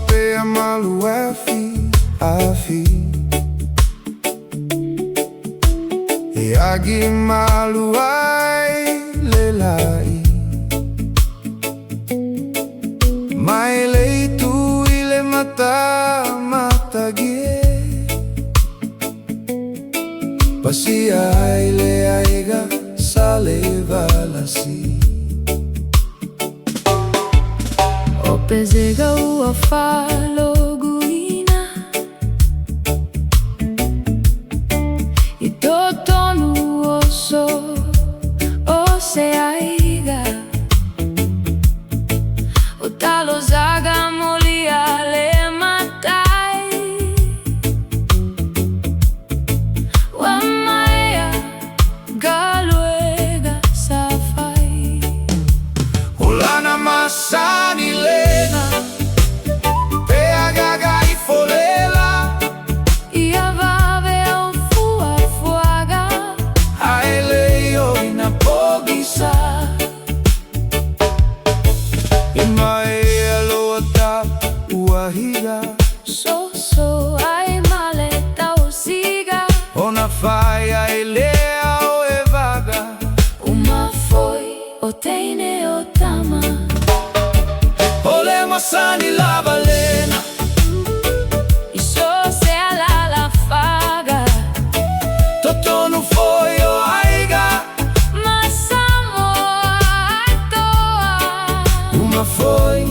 pea malu afi e agi malu ai lelai mai lei tu ile mata gie pasia ai le aiga saleva lasi o pezega ua falo guina i totonu oso o se aiga o talo zaga molia le matai wa maea galuega safai ulana masani lena pea gaga i folela ia vave au fuaga ai leo ina pogisa e mai aloa ta uahiga so ai maleta o siga ona fai ai lea o e vaga uma foi o teine o tama ole masani la balena i so se ala la faga totonu foi o aiga masamo ai toa uma foi